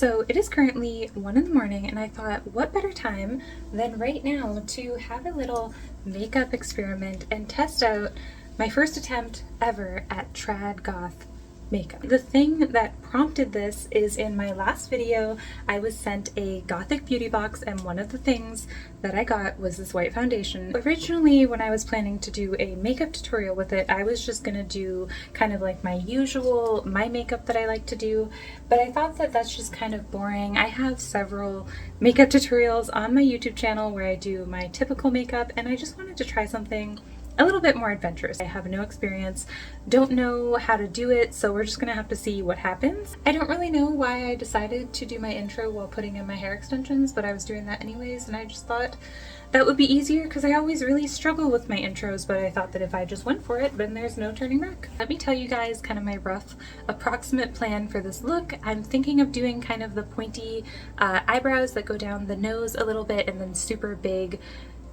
So it is currently 1 in the morning and I thought what better time than right now to have a little makeup experiment and test out my first attempt ever at Trad Goth makeup. The thing that prompted this is in my last video I was sent a Gothic beauty box and one of the things that I got was this white foundation. Originally when I was planning to do a makeup tutorial with it I was just gonna do kind of like my usual makeup that I like to do, but I thought that that's just kind of boring. I have several makeup tutorials on my YouTube channel where I do my typical makeup and I just wanted to try something a little bit more adventurous. I have no experience, don't know how to do it, so we're just gonna have to see what happens. I don't really know why I decided to do my intro while putting in my hair extensions, but I was doing that anyways and I just thought that would be easier because I always really struggle with my intros, but I thought that if I just went for it, then there's no turning back. Let me tell you guys kind of my rough approximate plan for this look. I'm thinking of doing kind of the pointy eyebrows that go down the nose a little bit and then super big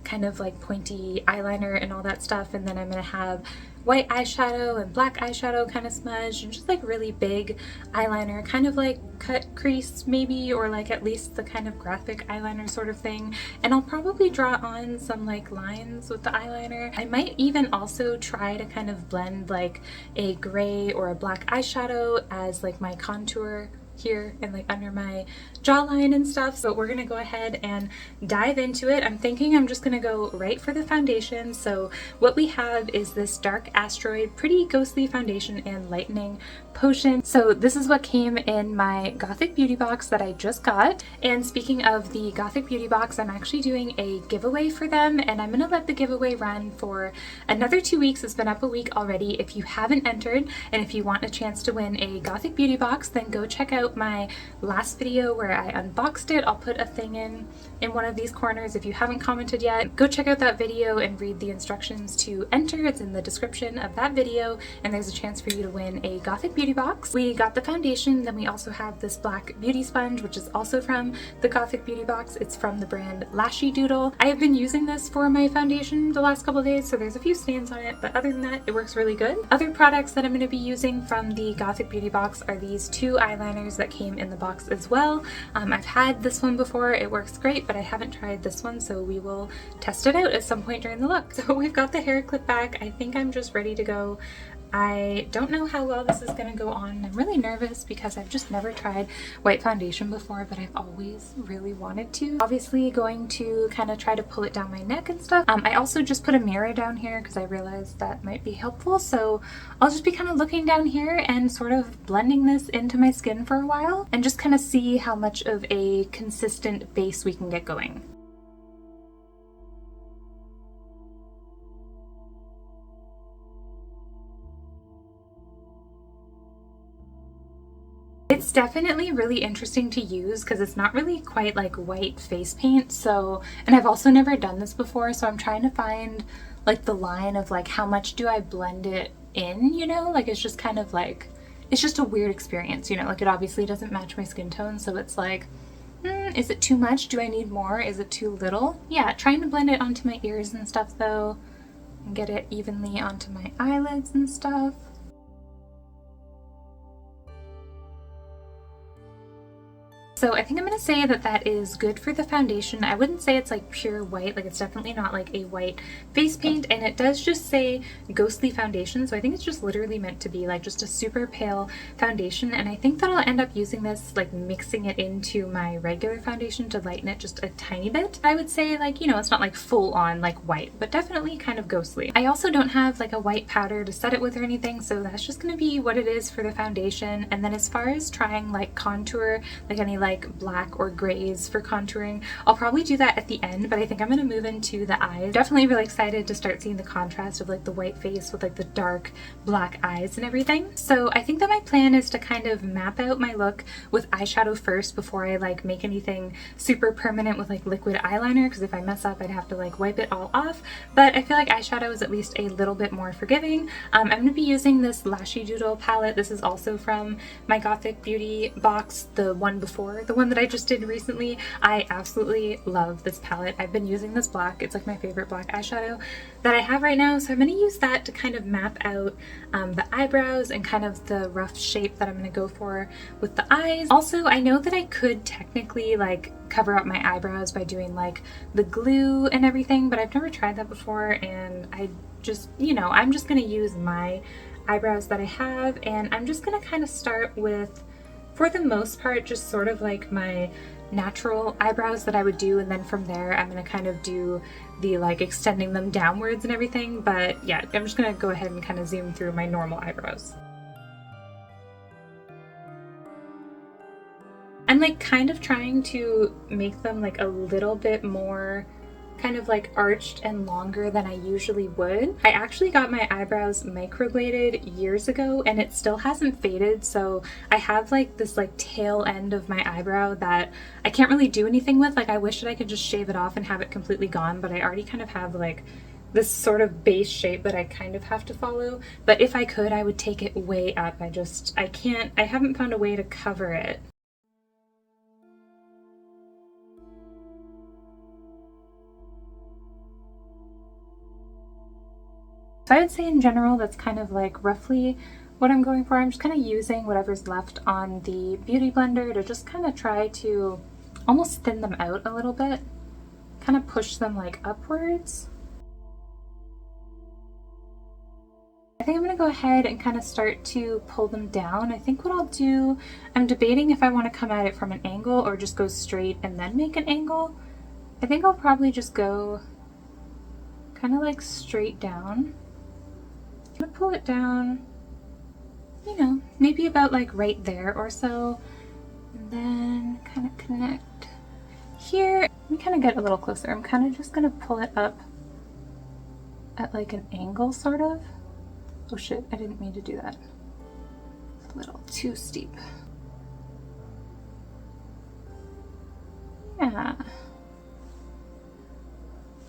kind of like pointy eyeliner and all that stuff, and then I'm gonna have white eyeshadow and black eyeshadow kind of smudged and just like really big eyeliner, kind of like cut crease maybe, or like at least the kind of graphic eyeliner sort of thing. And I'll probably draw on some like lines with the eyeliner. I might even also try to kind of blend like a gray or a black eyeshadow as like my contour here and like under my jawline and stuff. So we're gonna go ahead and dive into it. I'm thinking I'm just gonna go right for the foundation. So what we have is this Dark Asteroid Pretty Ghostly Foundation and Lightening Potion. So this is what came in my Gothic beauty box that I just got. And speaking of the Gothic beauty box, I'm actually doing a giveaway for them and I'm gonna let the giveaway run for another 2 weeks. It's been up a week already. If you haven't entered and if you want a chance to win a Gothic beauty box, then go check out my last video where I unboxed it. I'll put a thing in one of these corners. If you haven't commented yet, go check out that video and read the instructions to enter. It's in the description of that video and there's a chance for you to win a Gothic beauty box. We got the foundation, then we also have this black beauty sponge which is also from the Gothic beauty box. It's from the brand Lashy Doodle. I have been using this for my foundation the last couple days, so there's a few stains on it, but other than that it works really good. Other products that I'm going to be using from the Gothic beauty box are these 2 eyeliners that came in the box as well. I've had this one before, it works great, but I haven't tried this one, so we will test it out at some point during the look. So we've got the hair clip back. I think I'm just ready to go. I don't know how well this is going to go on. I'm really nervous because I've just never tried white foundation before, but I've always really wanted to. Obviously going to kind of try to pull it down my neck and stuff. I also just put a mirror down here because I realized that might be helpful, so I'll just be kind of looking down here and sort of blending this into my skin for a while and just kind of see how much of a consistent base we can get going. It's definitely really interesting to use because it's not really quite like white face paint, so, and I've also never done this before, so I'm trying to find like the line of like how much do I blend it in, you know, like it's just kind of like, it's just a weird experience, you know, like it obviously doesn't match my skin tone, so it's like, is it too much? Do I need more? Is it too little? Yeah, trying to blend it onto my ears and stuff though, and get it evenly onto my eyelids and stuff. So I think I'm going to say that that is good for the foundation. I wouldn't say it's like pure white, like it's definitely not like a white face paint, and it does just say ghostly foundation, so I think it's just literally meant to be like just a super pale foundation, and I think that I'll end up using this, like mixing it into my regular foundation to lighten it just a tiny bit. I would say like, you know, it's not like full on like white, but definitely kind of ghostly. I also don't have like a white powder to set it with or anything, so that's just going to be what it is for the foundation. And then as far as trying like contour, like any like black or grays for contouring, I'll probably do that at the end, but I think I'm going to move into the eyes. Definitely really excited to start seeing the contrast of like the white face with like the dark black eyes and everything. So I think that my plan is to kind of map out my look with eyeshadow first before I like make anything super permanent with like liquid eyeliner, because if I mess up I'd have to like wipe it all off, but I feel like eyeshadow is at least a little bit more forgiving. I'm going to be using this Lashy Doodle palette. This is also from my Gothic beauty box, the one before before, the one that I just did recently. I absolutely love this palette. I've been using this black. It's like my favorite black eyeshadow that I have right now. So I'm going to use that to kind of map out the eyebrows and kind of the rough shape that I'm going to go for with the eyes. Also, I know that I could technically like cover up my eyebrows by doing like the glue and everything, but I've never tried that before, and I just, you know, I'm just going to use my eyebrows that I have, and I'm just going to kind of start with, for the most part, just sort of like my natural eyebrows that I would do, and then from there I'm going to kind of do the like extending them downwards and everything. But yeah, I'm just going to go ahead and kind of zoom through my normal eyebrows. I'm like kind of trying to make them like a little bit more kind of like arched and longer than I usually would. I actually got my eyebrows microbladed years ago and it still hasn't faded, so I have like this like tail end of my eyebrow that I can't really do anything with. Like I wish that I could just shave it off and have it completely gone, but I already kind of have like this sort of base shape that I kind of have to follow. But if I could, I would take it way up. I can't, I haven't found a way to cover it. So I would say in general, that's kind of like roughly what I'm going for. I'm just kind of using whatever's left on the Beauty Blender to just kind of try to almost thin them out a little bit, kind of push them like upwards. I think I'm going to go ahead and kind of start to pull them down. I think what I'll do, I'm debating if I want to come at it from an angle or just go straight and then make an angle. I think I'll probably just go kind of like straight down. I'm gonna pull it down, you know, maybe about like right there or so, and then kind of connect here. Let me kind of get a little closer. I'm kind of just gonna pull it up at like an angle, sort of. Oh shit, I didn't mean to do that. It's a little too steep. Yeah.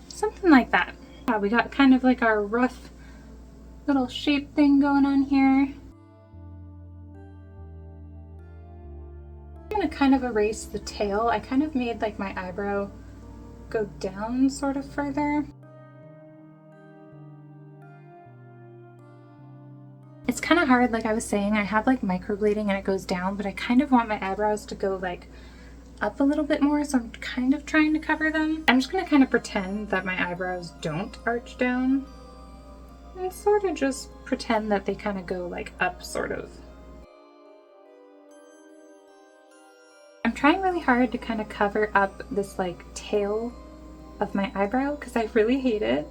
Something like that. Yeah, we got kind of like our rough little shape thing going on here. I'm gonna kind of erase the tail. I kind of made like my eyebrow go down sort of further. It's kind of hard, like I was saying, I have like microblading and it goes down, but I kind of want my eyebrows to go like up a little bit more, so I'm kind of trying to cover them. I'm just gonna kind of pretend that my eyebrows don't arch down and sort of just pretend that they kind of go like up, sort of. I'm trying really hard to kind of cover up this like tail of my eyebrow because I really hate it.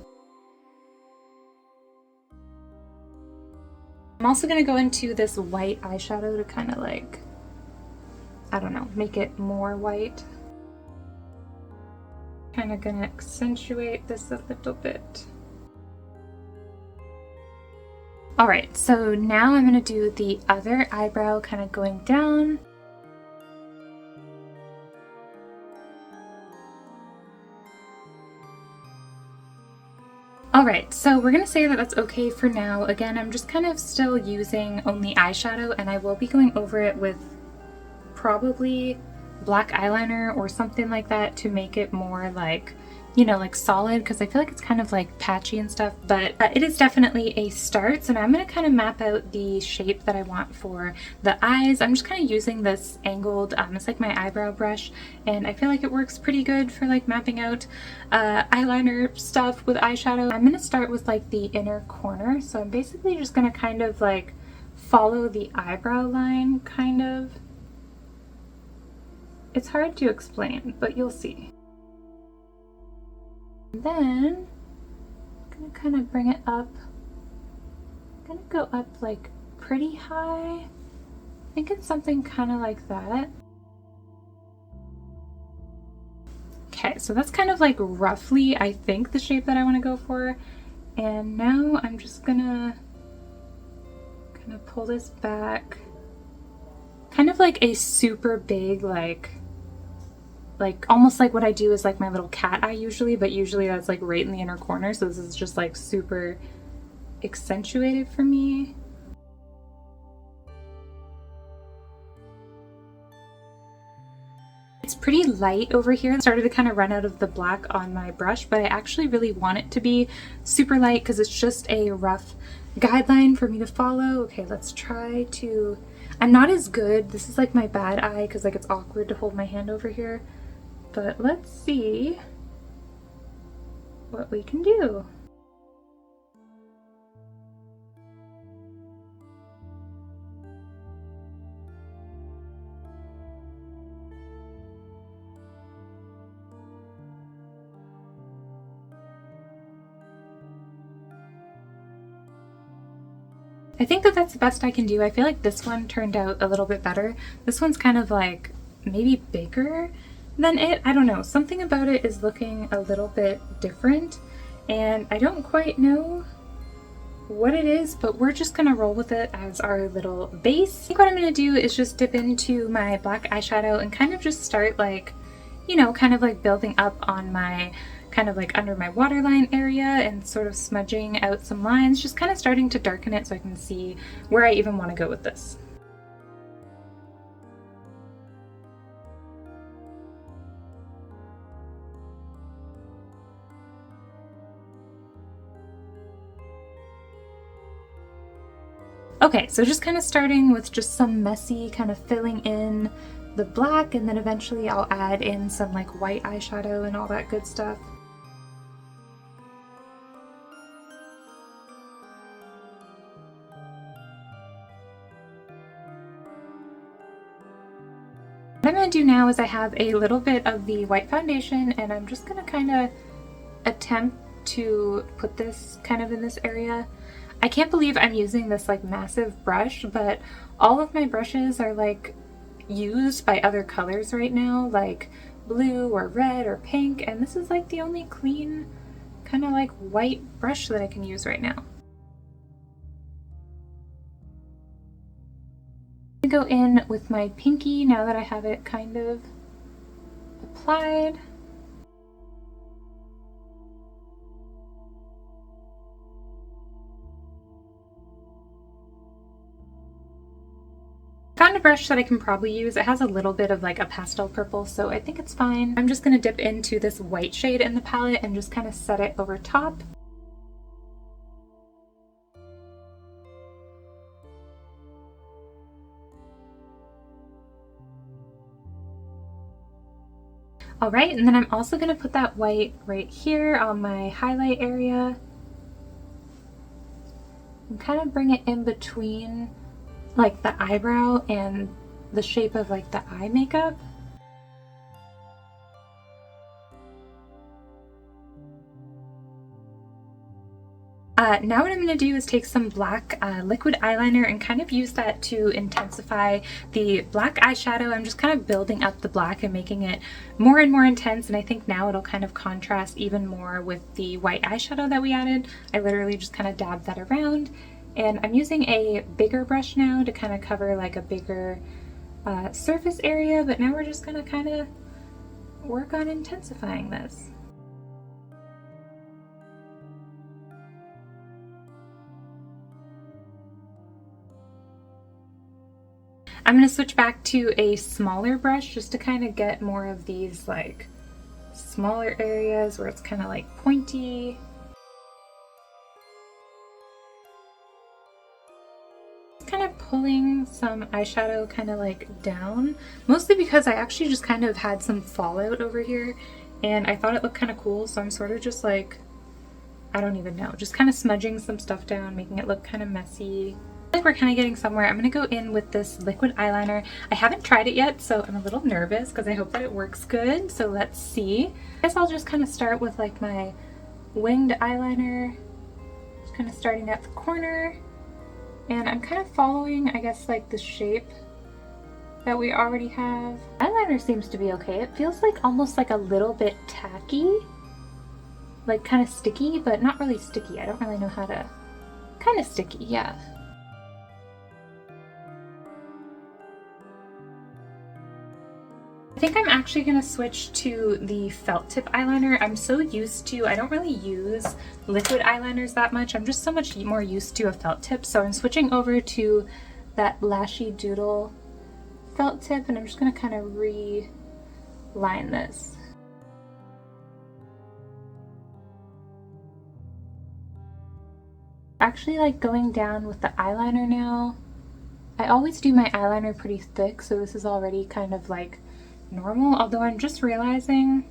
I'm also going to go into this white eyeshadow to kind of like, I don't know, make it more white. Kind of going to accentuate this a little bit. Alright, so now I'm going to do the other eyebrow kind of going down. Alright, so we're going to say that that's okay for now. Again, I'm just kind of still using only eyeshadow, and I will be going over it with probably black eyeliner or something like that to make it more like, you know, like solid, because I feel like it's kind of like patchy and stuff, but it is definitely a start. So now I'm going to kind of map out the shape that I want for the eyes. I'm just kind of using this angled, it's like my eyebrow brush, and I feel like it works pretty good for like mapping out eyeliner stuff with eyeshadow. I'm going to start with like the inner corner, so I'm basically just going to kind of like follow the eyebrow line, kind of. It's hard to explain, but you'll see. And then I'm gonna kind of bring it up. I'm gonna go up like pretty high. I think it's something kind of like that. Okay, so that's kind of like roughly, I think, the shape that I want to go for. And now I'm just gonna kind of pull this back. Kind of like a super big, like almost like what I do is like my little cat eye usually, but usually that's like right in the inner corner, so this is just like super accentuated for me. It's pretty light over here. I started to kind of run out of the black on my brush, but I actually really want it to be super light because it's just a rough guideline for me to follow. Okay, let's try to... I'm not as good. This is like my bad eye because like it's awkward to hold my hand over here. But let's see what we can do. I think that that's the best I can do. I feel like this one turned out a little bit better. This one's kind of like maybe bigger than it. I don't know. Something about it is looking a little bit different and I don't quite know what it is, but we're just gonna roll with it as our little base. I think what I'm gonna do is just dip into my black eyeshadow and kind of just start like, you know, kind of like building up on my kind of like under my waterline area and sort of smudging out some lines, just kind of starting to darken it so I can see where I even want to go with this. Okay, so just kind of starting with just some messy kind of filling in the black, and then eventually I'll add in some like white eyeshadow and all that good stuff. What I'm going to do now is I have a little bit of the white foundation and I'm just going to kind of attempt to put this kind of in this area. I can't believe I'm using this like massive brush, but all of my brushes are like used by other colors right now, like blue or red or pink, and this is like the only clean kind of like white brush that I can use right now. I'm gonna go in with my pinky now that I have it kind of applied. Found a brush that I can probably use. It has a little bit of like a pastel purple, so I think it's fine. I'm just gonna dip into this white shade in the palette and just kind of set it over top. All right, and then I'm also gonna put that white right here on my highlight area and kind of bring it in between like the eyebrow and the shape of like the eye makeup. Now what I'm going to do is take some black liquid eyeliner and kind of use that to intensify the black eyeshadow. I'm just kind of building up the black and making it more and more intense, and I think now it'll kind of contrast even more with the white eyeshadow that we added. I literally just kind of dabbed that around, and I'm using a bigger brush now to kind of cover like a bigger surface area, but now we're just going to kind of work on intensifying this. I'm going to switch back to a smaller brush just to kind of get more of these like smaller areas where it's kind of like pointy. Kind of pulling some eyeshadow kind of like down, mostly because I actually just kind of had some fallout over here and I thought it looked kind of cool, so I'm sort of just like, I don't even know, just kind of smudging some stuff down, making it look kind of messy. I think we're kind of getting somewhere. I'm going to go in with this liquid eyeliner. I haven't tried it yet, so I'm a little nervous because I hope that it works good. So let's see. I guess I'll just kind of start with like my winged eyeliner, just kind of starting at the corner. And I'm kind of following, I guess, like the shape that we already have. Eyeliner seems to be okay. It feels like almost like a little bit tacky, like kind of sticky, but not really sticky. I don't really know how to, kind of sticky, yeah. I think I'm actually going to switch to the felt tip eyeliner. I'm so used to, I don't really use liquid eyeliners that much. I'm just so much more used to a felt tip. So I'm switching over to that Lashy Doodle felt tip, and I'm just going to kind of line this. Actually like going down with the eyeliner now. I always do my eyeliner pretty thick, so this is already kind of like normal, although I'm just realizing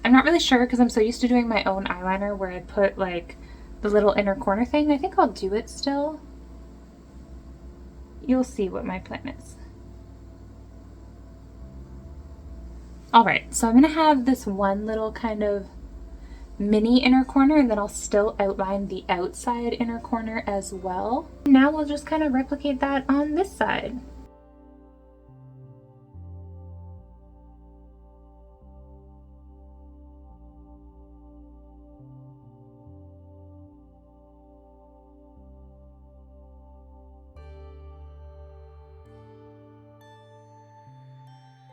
I'm not really sure because I'm so used to doing my own eyeliner where I put like the little inner corner thing. I think I'll do it still. You'll see what my plan is. Alright, so I'm gonna have this one little kind of mini inner corner, and then I'll still outline the outside inner corner as well. Now we'll just kind of replicate that on this side.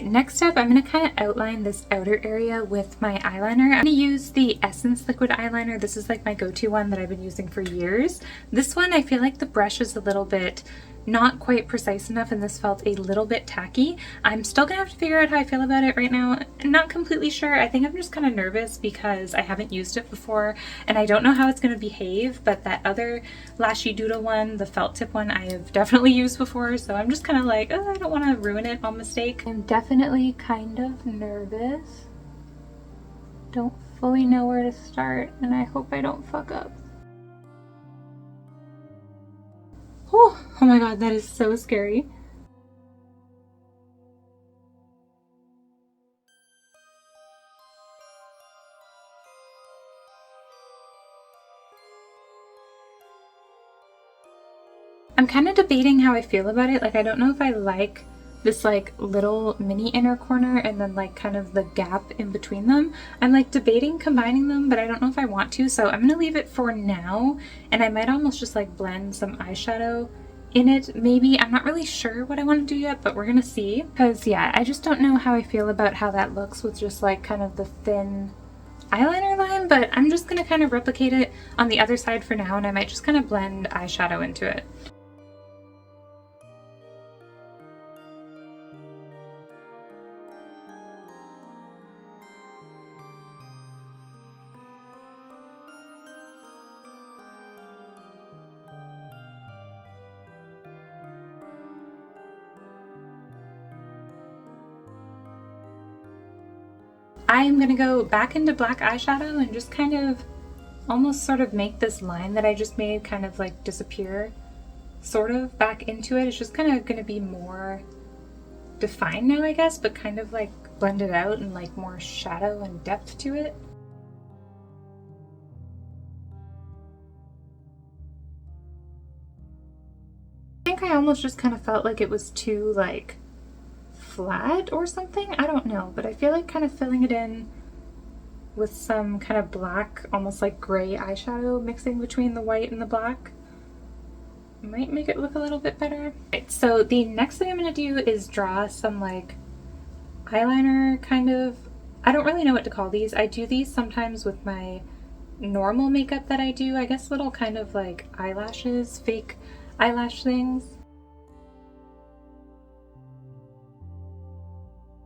Next up, I'm going to kind of outline this outer area with my eyeliner. I'm going to use the Essence liquid eyeliner. This is like my go-to one that I've been using for years. This one, I feel like the brush is a little bit not quite precise enough, and this felt a little bit tacky. I'm still gonna have to figure out how I feel about it right now. I'm not completely sure. I think I'm just kind of nervous because I haven't used it before and I don't know how it's gonna behave, but that other Lashy Doodle one, the felt tip one, I have definitely used before, so I'm just kind of like, oh, I don't want to ruin it on mistake. I'm definitely kind of nervous. Don't fully know where to start, and I hope I don't fuck up. Oh my god, that is so scary. I'm kind of debating how I feel about it. Like, I don't know if I like this like little mini inner corner and then like kind of the gap in between them. I'm like debating combining them, but I don't know if I want to, so I'm gonna leave it for now, and I might almost just like blend some eyeshadow in it maybe. I'm not really sure what I want to do yet, but we're gonna see, because yeah, I just don't know how I feel about how that looks with just like kind of the thin eyeliner line, but I'm just gonna kind of replicate it on the other side for now, and I might just kind of blend eyeshadow into it. I'm gonna go back into black eyeshadow and just kind of almost sort of make this line that I just made kind of like disappear sort of back into it. It's just kind of gonna be more defined now, I guess, but kind of like blended out and like more shadow and depth to it. I think I almost just kind of felt like it was too like flat or something. I don't know, but I feel like kind of filling it in with some kind of black, almost like gray eyeshadow mixing between the white and the black might make it look a little bit better. Right, so the next thing I'm going to do is draw some like eyeliner kind of, I don't really know what to call these. I do these sometimes with my normal makeup that I do, I guess little kind of like eyelashes, fake eyelash things.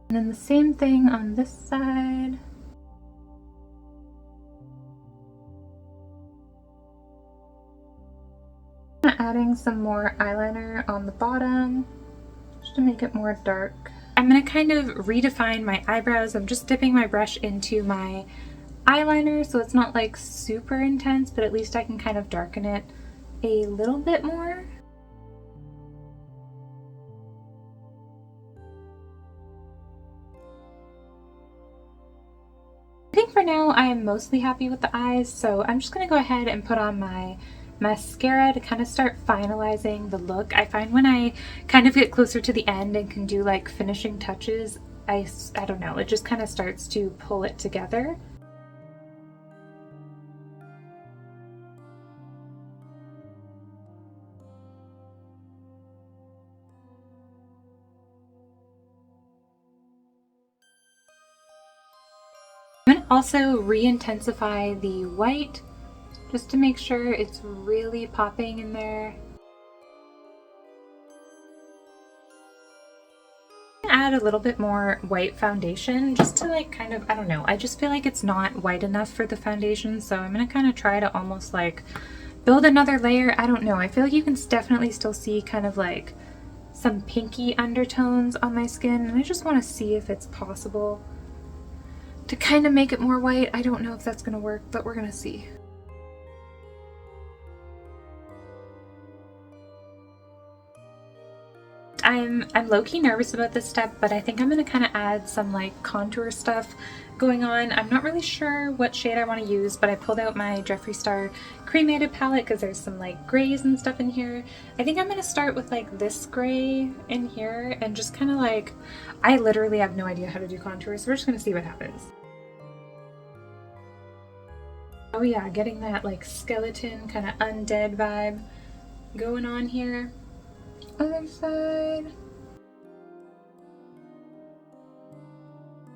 And then the same thing on this side. Adding some more eyeliner on the bottom just to make it more dark. I'm going to kind of redefine my eyebrows. I'm just dipping my brush into my eyeliner so it's not like super intense, but at least I can kind of darken it a little bit more. I think for now I am mostly happy with the eyes, so I'm just going to go ahead and put on my mascara to kind of start finalizing the look. I find when I kind of get closer to the end and can do like finishing touches, I don't know, it just kind of starts to pull it together. I'm going to also re-intensify the white just to make sure it's really popping in there. add a little bit more white foundation just to like kind of, I don't know, I just feel like it's not white enough for the foundation, so I'm gonna kind of try to almost like build another layer. I don't know, I feel like you can definitely still see kind of like some pinky undertones on my skin, and I just want to see if it's possible to kind of make it more white. I don't know if that's gonna work, but we're gonna see. I'm low-key nervous about this step, but I think I'm gonna kind of add some like contour stuff going on. I'm not really sure what shade I want to use, but I pulled out my Jeffree Star cremated palette because there's some like grays and stuff in here. I think I'm gonna start with like this gray in here and just kind of like, I literally have no idea how to do contour, so we're just gonna see what happens. Oh yeah, getting that like skeleton kind of undead vibe going on here. Other side.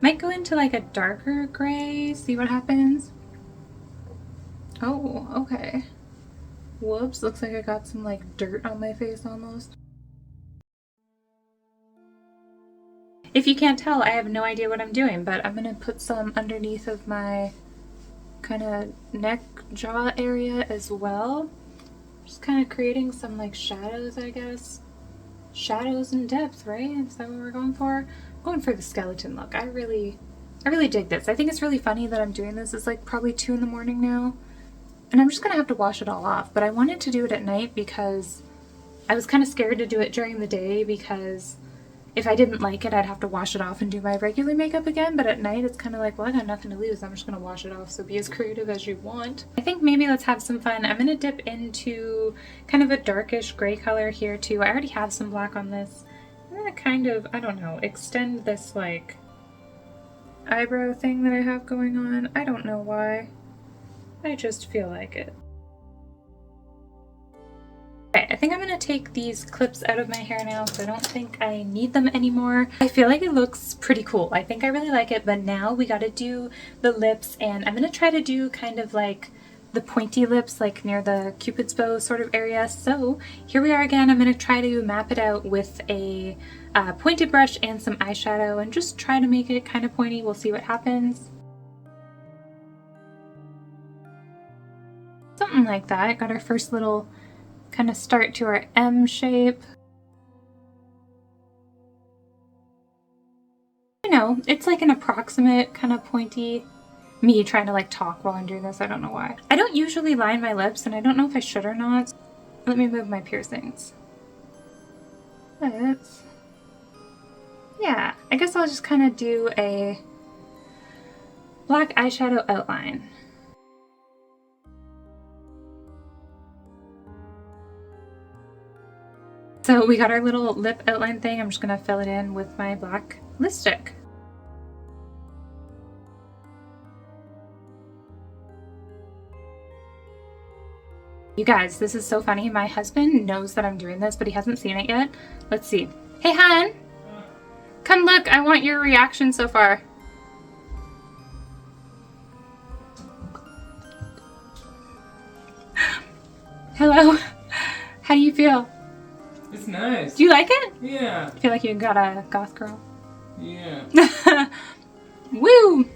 Might go into like a darker gray, see what happens. Oh, okay. Whoops, looks like I got some like dirt on my face almost. If you can't tell, I have no idea what I'm doing, but I'm gonna put some underneath of my kind of neck jaw area as well. Just kind of creating some like shadows, I guess. Shadows and depth, right? Is that what we're going for? I'm going for the skeleton look. I really dig this. I think it's really funny that I'm doing this. It's like probably 2 in the morning now, and I'm just gonna have to wash it all off. But I wanted to do it at night because I was kind of scared to do it during the day, because if I didn't like it, I'd have to wash it off and do my regular makeup again. But at night, it's kind of like, well, I got nothing to lose. I'm just going to wash it off. So be as creative as you want. I think maybe let's have some fun. I'm going to dip into kind of a darkish gray color here too. I already have some black on this. I'm going to kind of, I don't know, extend this like eyebrow thing that I have going on. I don't know why. I just feel like it. Okay, I think I'm going to take these clips out of my hair now, so I don't think I need them anymore. I feel like it looks pretty cool. I think I really like it, but now we got to do the lips, and I'm going to try to do kind of like the pointy lips, like near the Cupid's bow sort of area. So here we are again. I'm going to try to map it out with a pointed brush and some eyeshadow and just try to make it kind of pointy. We'll see what happens. Something like that. Got our first little kind of start to our M shape. You know, it's like an approximate kind of pointy. Me trying to like talk while I'm doing this, I don't know why. I don't usually line my lips, and I don't know if I should or not. Let me move my piercings. Let's, yeah, I guess I'll just kind of do a black eyeshadow outline. So we got our little lip outline thing. I'm just gonna fill it in with my black lipstick. You guys, this is so funny. My husband knows that I'm doing this, but he hasn't seen it yet. Let's see. Hey, hon. Come look. I want your reaction so far. Hello. How do you feel? It's nice. Do you like it? Yeah. I feel like you got a goth girl. Yeah. Woo!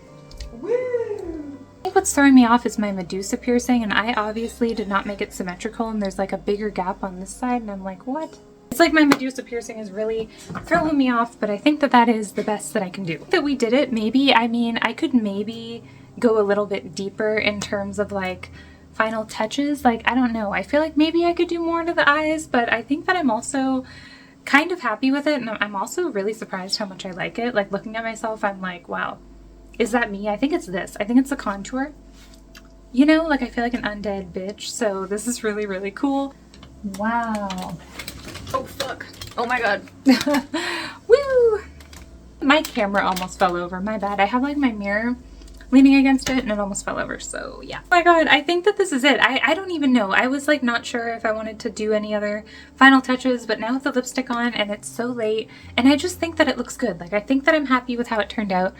Woo! I think what's throwing me off is my Medusa piercing, and I obviously did not make it symmetrical, and there's like a bigger gap on this side, and I'm like, what? It's like my Medusa piercing is really throwing me off, but I think that that is the best that I can do. That we did it, maybe, I mean, I could maybe go a little bit deeper in terms of like final touches. Like, I don't know, I feel like maybe I could do more to the eyes, but I think that I'm also kind of happy with it, and I'm also really surprised how much I like it. Like, looking at myself, I'm like, wow, is that me? I think it's this. I think it's the contour. You know, like, I feel like an undead bitch, so this is really, really cool. Wow. Oh, fuck. Oh my god. Woo! My camera almost fell over. My bad. I have, like, my mirror leaning against it and it almost fell over, so yeah. Oh my god, I think that this is it. I don't even know. I was like not sure if I wanted to do any other final touches, but now with the lipstick on and it's so late, and I just think that it looks good. Like, I think that I'm happy with how it turned out.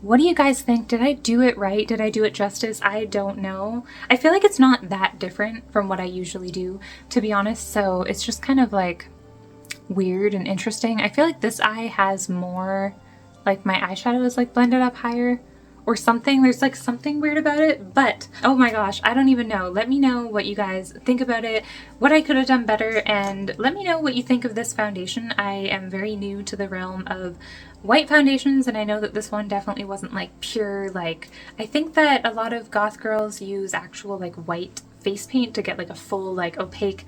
What do you guys think? Did I do it right? Did I do it justice? I don't know. I feel like it's not that different from what I usually do, to be honest, so it's just kind of like weird and interesting. I feel like this eye has more, like my eyeshadow is like blended up higher or something. There's like something weird about it, but oh my gosh, I don't even know. Let me know what you guys think about it, what I could have done better, and let me know what you think of this foundation. I am very new to the realm of white foundations, and I know that this one definitely wasn't like pure, like, I think that a lot of goth girls use actual like white face paint to get like a full like opaque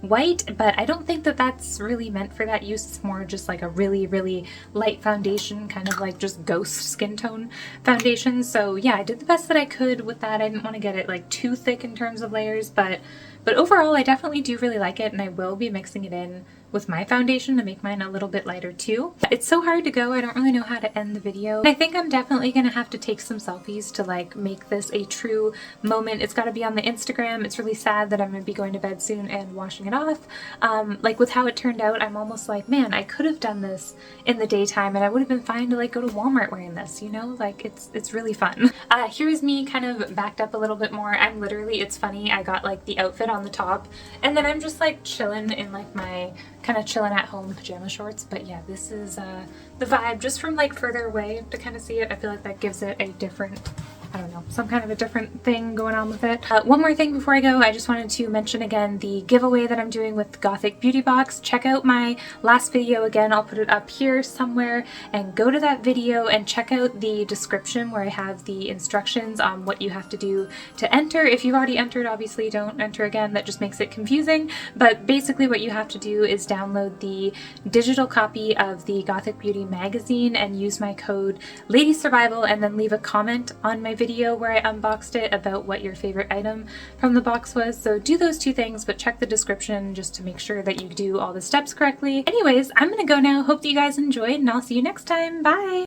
white, but I don't think that that's really meant for that use. It's more just like a really, really light foundation, kind of like just ghost skin tone foundation. So yeah, I did the best that I could with that. I didn't want to get it like too thick in terms of layers, but overall I definitely do really like it, and I will be mixing it in with my foundation to make mine a little bit lighter too. It's so hard to go, I don't really know how to end the video. I think I'm definitely gonna have to take some selfies to like make this a true moment. It's gotta be on the Instagram. It's really sad that I'm gonna be going to bed soon and washing it off. Like with how it turned out, I'm almost like, man, I could have done this in the daytime and I would have been fine to like go to Walmart wearing this, you know? Like it's really fun. Here's me kind of backed up a little bit more. I'm literally, it's funny, I got like the outfit on the top and then I'm just like chilling in like my kind of chilling at home pajama shorts. But yeah, this is the vibe just from like further away to kind of see it. I feel like that gives it a different, I don't know, some kind of a different thing going on with it. One more thing before I go, I just wanted to mention again the giveaway that I'm doing with Gothic Beauty Box. Check out my last video again, I'll put it up here somewhere, and go to that video and check out the description where I have the instructions on what you have to do to enter. If you've already entered, obviously don't enter again, that just makes it confusing, but basically what you have to do is download the digital copy of the Gothic Beauty magazine and use my code Ladysurvival, and then leave a comment on my video where I unboxed it about what your favorite item from the box was. So do those two things, but check the description just to make sure that you do all the steps correctly. Anyways, I'm gonna go now. Hope that you guys enjoyed, and I'll see you next time. Bye!